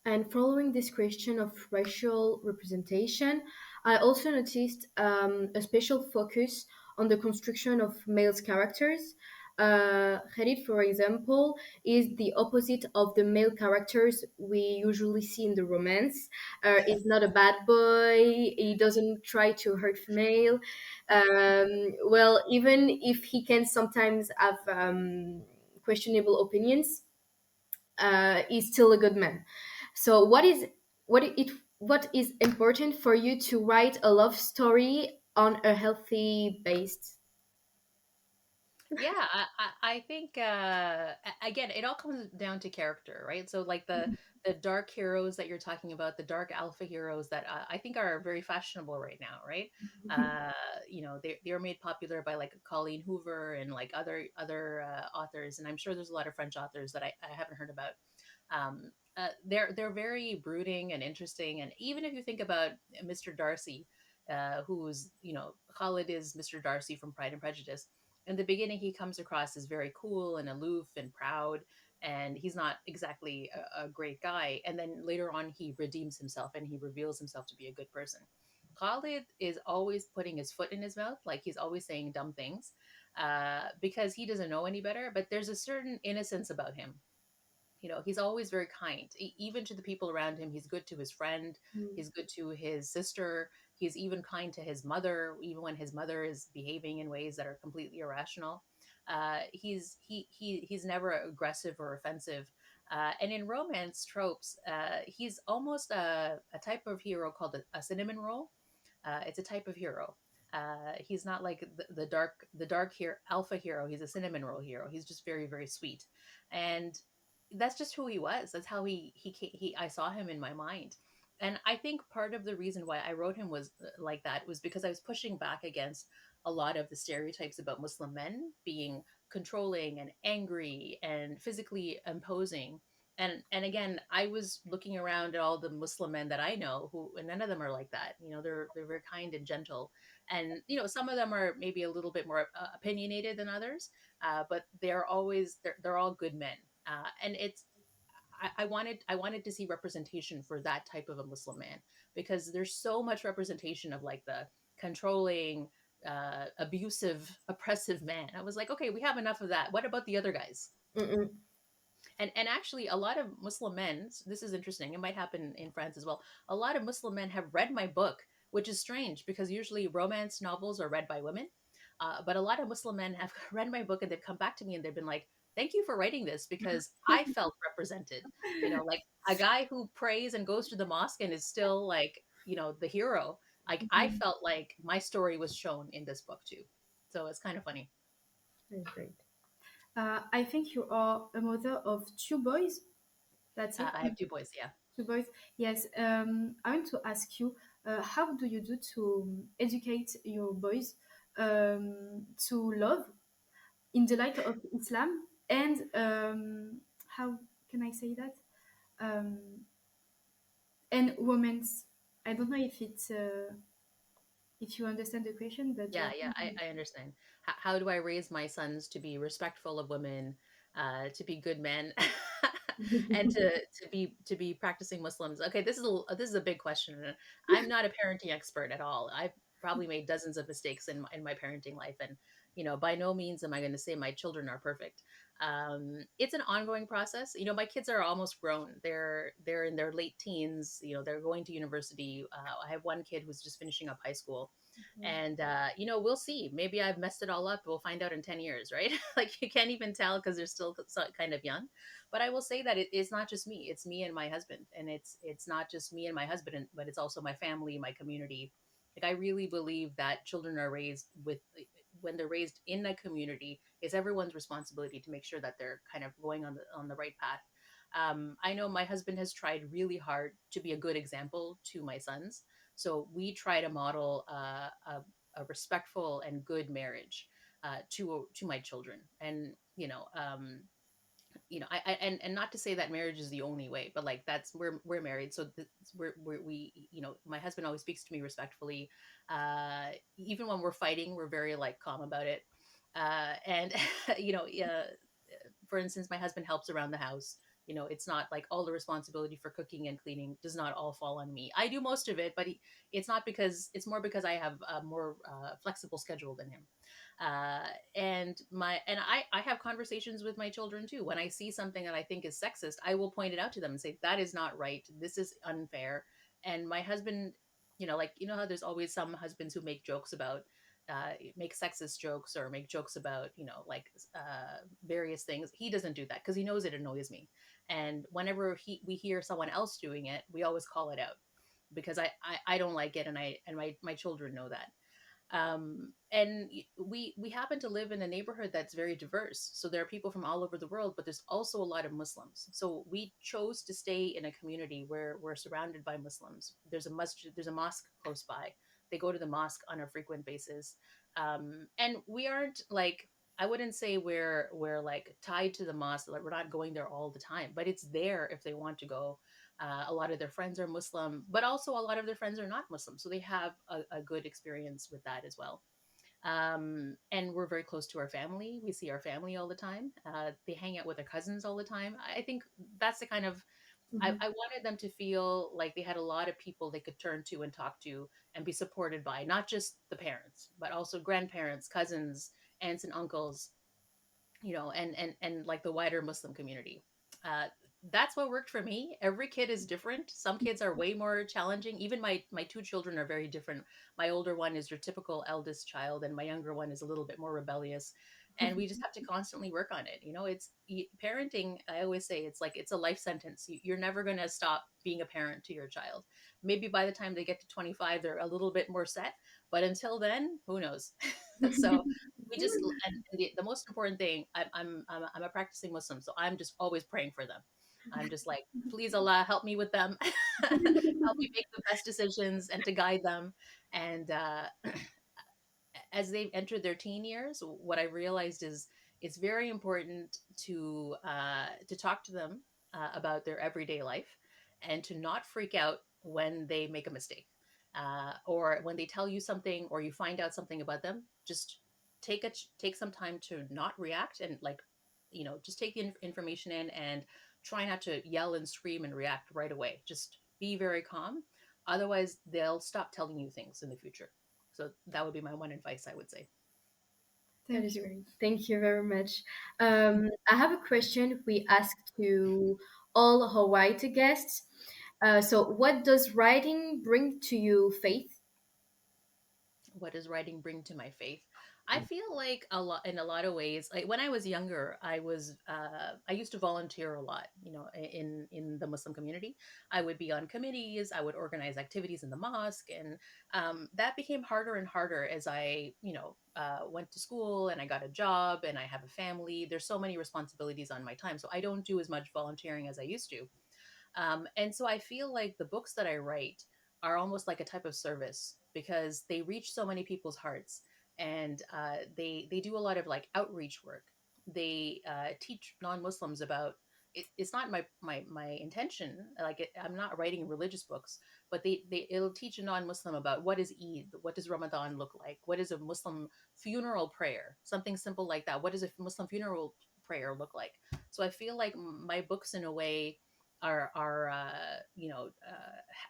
And following this question of racial representation, I also noticed a special focus on the construction of male characters. Khalid, for example, is the opposite of the male characters we usually see in the romance. He's not a bad boy. He doesn't try to hurt female. Well, even if he can sometimes have questionable opinions, is still a good man. So what is important for you to write a love story on a healthy base? Yeah, I think again, it all comes down to character, right? So like the dark heroes that you're talking about, the dark alpha heroes that I think are very fashionable right now, right? They're made popular by like Colleen Hoover and like other authors, and I'm sure there's a lot of French authors that I haven't heard about. They're very brooding and interesting, and even if you think about Mr. Darcy, who's, Khalid is Mr. Darcy from Pride and Prejudice. In the beginning, he comes across as very cool and aloof and proud, and he's not exactly a great guy. And then later on, he redeems himself and he reveals himself to be a good person. Khalid is always putting his foot in his mouth, like he's always saying dumb things, because he doesn't know any better. But there's a certain innocence about him. He's always very kind, even to the people around him. He's good to his friend, Mm. he's good to his sister, he's even kind to his mother, even when his mother is behaving in ways that are completely irrational. He's never aggressive or offensive. And in romance tropes, he's almost a type of hero called a cinnamon roll. It's a type of hero. He's not like the dark hero, alpha hero. He's a cinnamon roll hero. He's just very, very sweet, and that's just who he was. That's how he I saw him in my mind. And I think part of the reason why I wrote him was like that was because I was pushing back against a lot of the stereotypes about Muslim men being controlling and angry and physically imposing. And again, I was looking around at all the Muslim men that I know, who, and none of them are like that. They're very kind and gentle, and some of them are maybe a little bit more opinionated than others, but they're all good men. And I wanted to see representation for that type of a Muslim man, because there's so much representation of like the controlling, abusive, oppressive man. I was like, okay, we have enough of that. What about the other guys? Mm-mm. And actually, a lot of Muslim men, this is interesting, it might happen in France as well. A lot of Muslim men have read my book, which is strange because usually romance novels are read by women. But a lot of Muslim men have read my book and they've come back to me and they've been like, thank you for writing this because I felt represented. Like a guy who prays and goes to the mosque and is still like, the hero. Like I felt like my story was shown in this book too. So it's kind of funny. That's great. I think you are a mother of two boys. That's it. I have two boys. Yeah. Two boys. Yes. I want to ask you, how do you do to educate your boys to love in the light of Islam and how can I say that? Um, and romance. I don't know if you understand the question, but Yeah, I understand. How do I raise my sons to be respectful of women, to be good men, and to be practicing Muslims? Okay, this is a big question. And I'm not a parenting expert at all. I've probably made dozens of mistakes in my parenting life, and by no means am I going to say my children are perfect. It's an ongoing process. My kids are almost grown. They're in their late teens. They're going to university. I have one kid who's just finishing up high school. And we'll see. Maybe I've messed it all up. We'll find out in 10 years, right? Like you can't even tell because they're still kind of young. But I will say that it's not just me. It's me and my husband, and it's not just me and my husband, but it's also my family, my community. Like I really believe that children are raised with when they're raised in a community, it's everyone's responsibility to make sure that they're kind of going on the right path. I know my husband has tried really hard to be a good example to my sons, so we try to model a respectful and good marriage to my children, and and not to say that marriage is the only way, but like that's we're married, so we my husband always speaks to me respectfully. Even when we're fighting, we're very like calm about it. And for instance, my husband helps around the house. It's not like all the responsibility for cooking and cleaning does not all fall on me. I do most of it, but it's more because I have a more flexible schedule than him. And I have conversations with my children too. When I see something that I think is sexist, I will point it out to them and say, that is not right. This is unfair. And my husband, like, how there's always some husbands who make jokes about, make sexist jokes or make jokes about, like various things. He doesn't do that because he knows it annoys me. And whenever we hear someone else doing it, we always call it out because I don't like it. And my children know that. And we happen to live in a neighborhood that's very diverse, so there are people from all over the world, but there's also a lot of Muslims. So we chose to stay in a community where we're surrounded by Muslims. There's a masjid, there's a mosque close by. They go to the mosque on a frequent basis. And we aren't like, I wouldn't say we're like tied to the mosque, like we're not going there all the time, but it's there if they want to go. A lot of their friends are Muslim, but also a lot of their friends are not Muslim. So they have a good experience with that as well. And we're very close to our family. We see our family all the time. They hang out with their cousins all the time. I think that's the kind of, I wanted them to feel like they had a lot of people they could turn to and talk to and be supported by, not just the parents, but also grandparents, cousins, aunts and uncles, and like the wider Muslim community. Uh, that's what worked for me. Every kid is different. Some kids are way more challenging. Even my two children are very different. My older one is your typical eldest child, and my younger one is a little bit more rebellious. And we just have to constantly work on it. It's parenting. I always say it's like it's a life sentence. You're never going to stop being a parent to your child. Maybe by the time they get to 25, they're a little bit more set. But until then, who knows? So we just and the most important thing, I'm a practicing Muslim, so I'm just always praying for them. I'm just like, please Allah, help me with them, help me make the best decisions and to guide them. And as they've entered their teen years, what I realized is it's very important to talk to them about their everyday life and to not freak out when they make a mistake, or when they tell you something or you find out something about them. Just take some time to not react and like just take the information in and try not to yell and scream and react right away. Just be very calm. Otherwise, they'll stop telling you things in the future. So that would be my one advice, I would say. That thank is you. great. Thank you very much. I have a question we ask to all Hawaii guests. So, what does writing bring to you, Faith? What does writing bring to my faith? I feel like a lot, in a lot of ways, like when I was younger, I used to volunteer a lot, in the Muslim community. I would be on committees, I would organize activities in the mosque, and that became harder and harder as I, went to school and I got a job and I have a family. There's so many responsibilities on my time, so I don't do as much volunteering as I used to. And so I feel like the books that I write are almost like a type of service because they reach so many people's hearts, and they do a lot of like outreach work. They teach non-Muslims about it. It's not my intention. I'm not writing religious books, but it'll teach a non-Muslim about what is Eid, what does Ramadan look like, what is a Muslim funeral prayer, something simple like that. What does a Muslim funeral prayer look like? So I feel like my books, in a way, are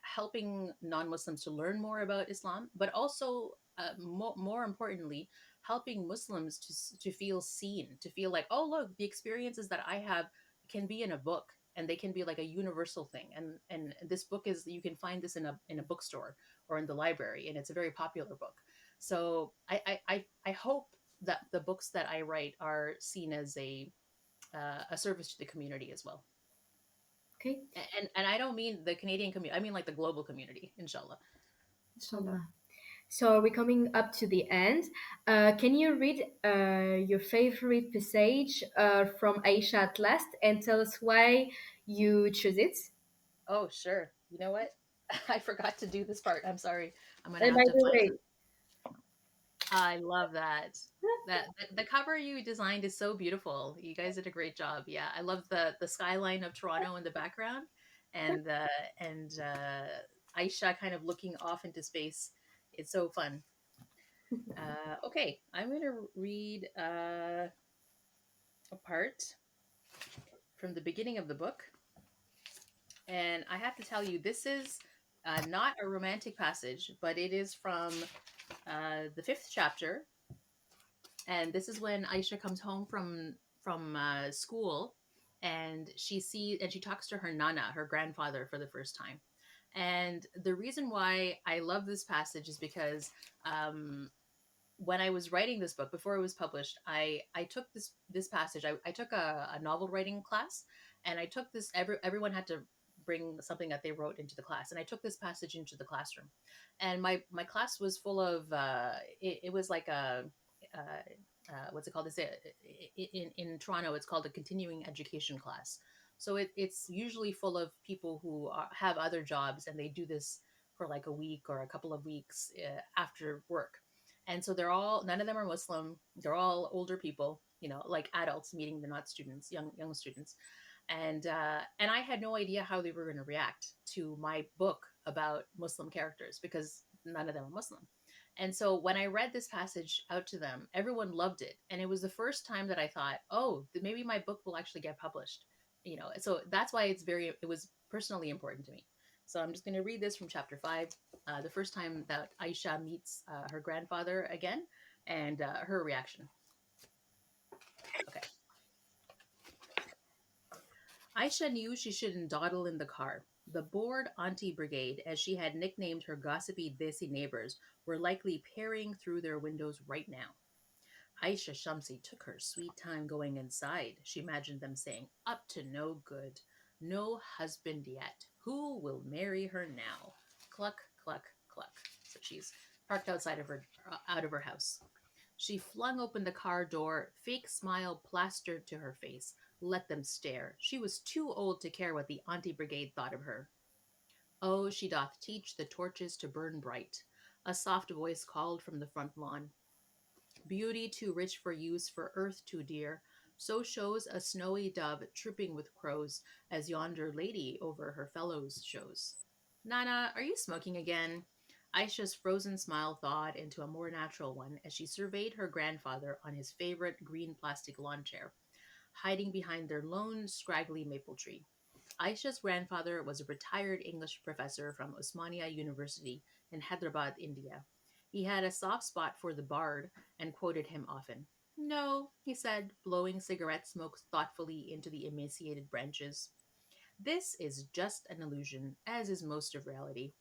helping non-Muslims to learn more about Islam, but also more importantly, helping Muslims to feel seen, to feel like, oh look, the experiences that I have can be in a book, and they can be like a universal thing. And this book is, you can find this in a bookstore or in the library, and it's a very popular book. So I hope that the books that I write are seen as a service to the community as well. Okay, And I don't mean the Canadian community. I mean like the global community, inshallah. inshallah. So we're coming up to the end. Can you read your favorite passage from Ayesha At Last and tell us why you choose it? Oh, sure. You know what? I forgot to do this part. I'm sorry. I'm gonna And by have to the find. way, I love that. The cover you designed is so beautiful. You guys did a great job. Yeah, I love the skyline of Toronto in the background, and Aisha kind of looking off into space. It's so fun. Okay, I'm gonna read a part from the beginning of the book. And I have to tell you, this is not a romantic passage, but it is from the fifth chapter. And this is when Aisha comes home from school, and she talks to her nana, her grandfather, for the first time. And the reason why I love this passage is because when I was writing this book before it was published, I took this passage. I took a novel writing class, and I took this. Everyone had to bring something that they wrote into the class, and I took this passage into the classroom. And my class was full of. It was like a. What's it called? In Toronto, it's called a continuing education class. So it's usually full of people who have other jobs, and they do this for like a week or a couple of weeks after work. And so none of them are Muslim. They're all older people, like adults meeting. They're not students, young students. And I had no idea how they were going to react to my book about Muslim characters, because none of them are Muslim. And so when I read this passage out to them, everyone loved it. And it was the first time that I thought, oh, maybe my book will actually get published. So that's why it was personally important to me. So I'm just going to read this from chapter 5, the first time that Aisha meets her grandfather again, and her reaction. Okay. Aisha knew she shouldn't dawdle in the car. The bored Auntie Brigade, as she had nicknamed her gossipy Desi neighbors, were likely peering through their windows right now. Aisha Shamsi took her sweet time going inside. She imagined them saying, up to no good. No husband yet. Who will marry her now? Cluck, cluck, cluck. So she's parked out of her house. She flung open the car door, fake smile plastered to her face. Let them stare. She was too old to care what the Auntie Brigade thought of her. Oh, she doth teach the torches to burn bright. A soft voice called from the front lawn. Beauty too rich for use, for earth too dear. So shows a snowy dove tripping with crows, as yonder lady over her fellows shows. Nana, are you smoking again? Aisha's frozen smile thawed into a more natural one as she surveyed her grandfather on his favorite green plastic lawn chair, hiding behind their lone, scraggly maple tree. Aisha's grandfather was a retired English professor from Osmania University in Hyderabad, India. He had a soft spot for the bard and quoted him often. No, he said, blowing cigarette smoke thoughtfully into the emaciated branches. This is just an illusion, as is most of reality.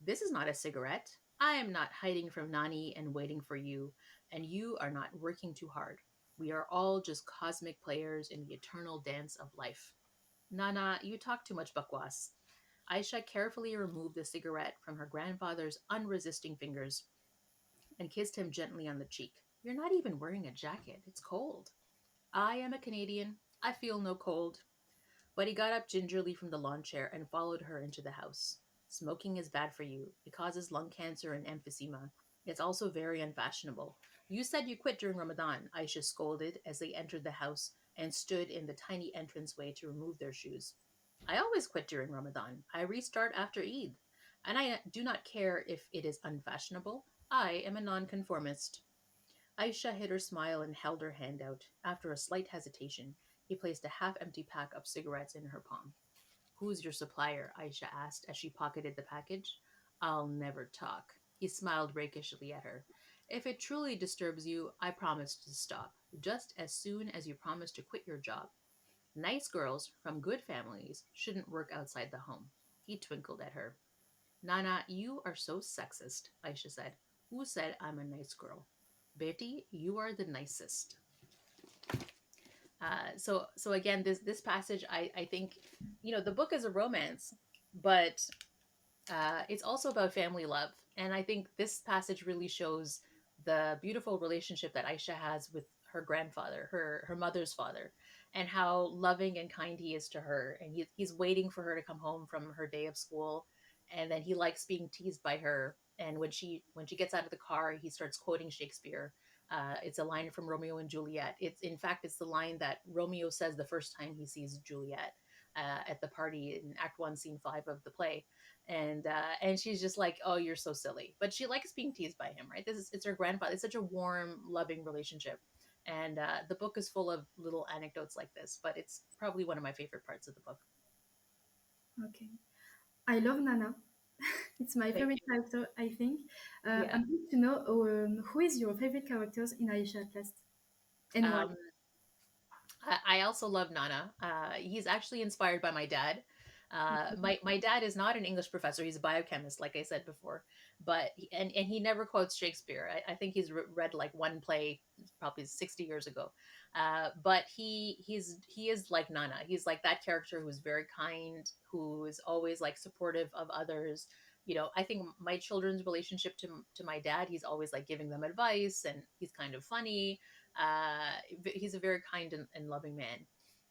This is not a cigarette. I am not hiding from Nani and waiting for you, and you are not working too hard. We are all just cosmic players in the eternal dance of life. Nana, you talk too much bakwas. Aisha carefully removed the cigarette from her grandfather's unresisting fingers and kissed him gently on the cheek. You're not even wearing a jacket. It's cold. I am a Canadian. I feel no cold. But he got up gingerly from the lawn chair and followed her into the house. Smoking is bad for you. It causes lung cancer and emphysema. It's also very unfashionable. You said you quit during Ramadan, Aisha scolded as they entered the house and stood in the tiny entranceway to remove their shoes. I always quit during Ramadan. I restart after Eid. And I do not care if it is unfashionable. I am a nonconformist. Aisha hid her smile and held her hand out. After a slight hesitation, he placed a half empty pack of cigarettes in her palm. Who's your supplier? Aisha asked as she pocketed the package. I'll never talk. He smiled rakishly at her. If it truly disturbs you, I promise to stop, just as soon as you promise to quit your job. Nice girls from good families shouldn't work outside the home. He twinkled at her. Nana, you are so sexist, Aisha said. Who said I'm a nice girl? Betty, you are the nicest. So again, this passage, I think, the book is a romance, but it's also about family love, and I think this passage really shows the beautiful relationship that Aisha has with her grandfather, her mother's father, and how loving and kind he is to her. And he's waiting for her to come home from her day of school, and then he likes being teased by her. And when she gets out of the car, he starts quoting Shakespeare. It's a line from Romeo and Juliet. It's in fact it's the line that Romeo says the first time he sees Juliet at the party in Act One, Scene 5 of the play, and she's just like, oh, you're so silly, but she likes being teased by him, right? It's her grandfather. It's such a warm, loving relationship, and the book is full of little anecdotes like this, but it's probably one of my favorite parts of the book. Okay. I love Nana. It's my Thank favorite character, I think. you. Yeah. I'm curious to know who is your favorite characters in Ayesha At Last and why? um I also love Nana. He's actually inspired by my dad. My dad is not an English professor. He's a biochemist, like I said before. But and he never quotes Shakespeare. I think he's read like one play, probably 60 years ago. But he is like Nana. He's like that character who is very kind, who is always like supportive of others. I think my children's relationship to my dad, he's always like giving them advice, and he's kind of funny. He's a very kind and loving man,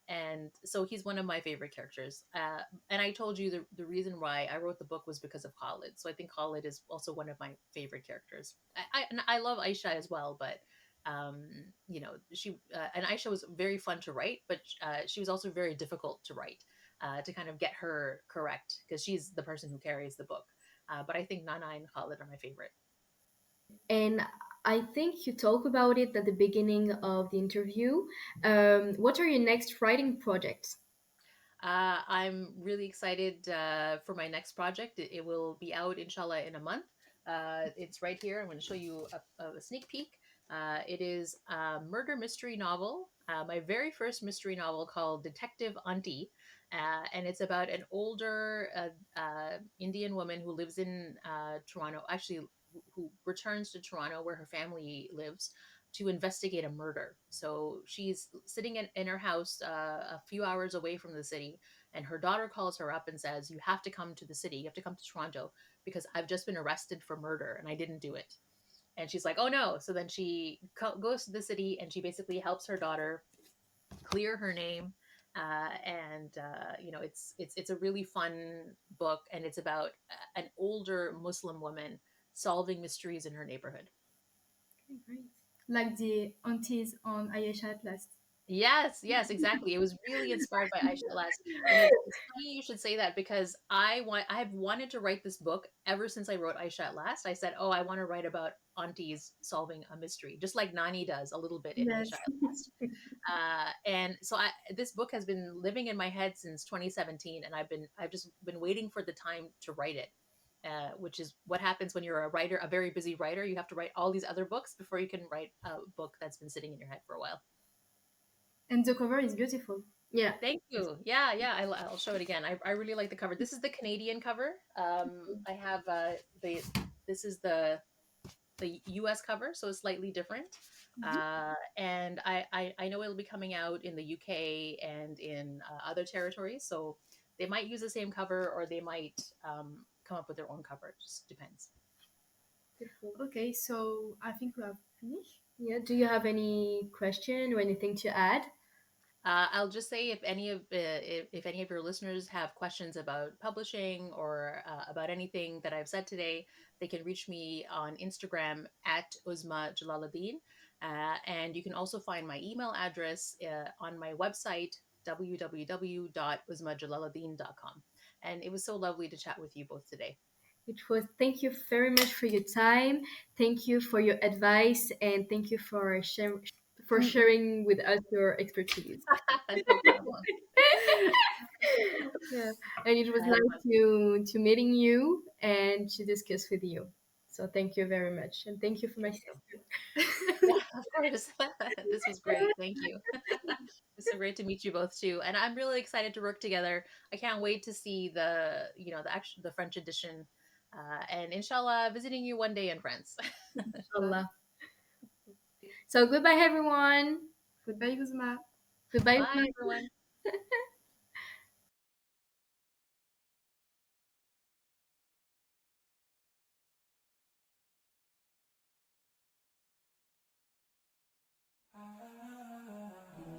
and so he's one of my favorite characters. And I told you the reason why I wrote the book was because of Khalid. So I think Khalid is also one of my favorite characters. And I love Aisha as well, but she and Aisha was very fun to write, but she was also very difficult to write, to kind of get her correct, because she's the person who carries the book. But I think Nana and Khalid are my favorite. And I think you talk about it at the beginning of the interview. What are your next writing projects? I'm really excited for my next project. It will be out, inshallah, in a month. It's right here. I'm going to show you a sneak peek. It is a murder mystery novel, my very first mystery novel, called Detective Auntie. And it's about an older Indian woman who lives in Toronto, actually, who returns to Toronto where her family lives to investigate a murder. So she's sitting in her house a few hours away from the city, and her daughter calls her up and says, "You have to come to the city. You have to come to Toronto because I've just been arrested for murder and I didn't do it." And she's like, "Oh no!" So then she goes to the city and she basically helps her daughter clear her name. It's a really fun book, and it's about an older Muslim woman solving mysteries in her neighborhood. Okay, great. Like the aunties on Ayesha At Last. Yes, exactly. It was really inspired by Aisha At Last, and it's funny you should say that, because I've wanted to write this book ever since I wrote Aisha At Last. I said, "Oh, I want to write about aunties solving a mystery, just like Nani does a little bit in Yes. Aisha At Last." And so this book has been living in my head since 2017, and I've just been waiting for the time to write it. Which is what happens when you're a writer, a very busy writer. You have to write all these other books before you can write a book that's been sitting in your head for a while. And the cover is beautiful. Yeah. Thank you. Yeah. I'll show it again. I really like the cover. This is the Canadian cover. I have the this is the US cover, so it's slightly different. And I know it'll be coming out in the UK and in other territories, so they might use the same cover or they might come up with their own cover. It just depends. Okay, so I think we have finished. Yeah. Do you have any question or anything to add? I'll just say if any of your listeners have questions about publishing or about anything that I've said today, they can reach me on Instagram at Uzma Jalaluddin, and you can also find my email address on my website www.uzmajalaluddin.com. And it was so lovely to chat with you both today. It was. Thank you very much for your time. Thank you for your advice, and thank you for sharing with us your expertise. No problem. Yeah, and it was nice to meeting you and to discuss with you. So thank you very much, and thank you for my sister. Yeah, of course. This was great. Thank you. It's so great to meet you both too, and I'm really excited to work together. I can't wait to see the French edition, and inshallah visiting you one day in France. Inshallah. So goodbye, everyone. Goodbye, Uzma. Goodbye, Bye, everyone.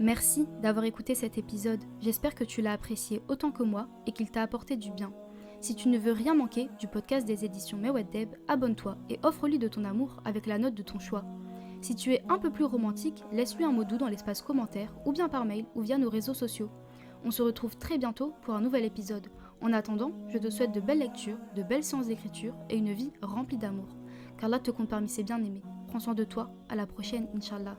Merci d'avoir écouté cet épisode. J'espère que tu l'as apprécié autant que moi et qu'il t'a apporté du bien. Si tu ne veux rien manquer du podcast des éditions Mawadab, abonne-toi et offre-lui de ton amour avec la note de ton choix. Si tu es un peu plus romantique, laisse-lui un mot doux dans l'espace commentaire ou bien par mail ou via nos réseaux sociaux. On se retrouve très bientôt pour un nouvel épisode. En attendant, je te souhaite de belles lectures, de belles séances d'écriture et une vie remplie d'amour. Qu'Allah te compte parmi ses bien-aimés. Prends soin de toi, à la prochaine, Inch'Allah.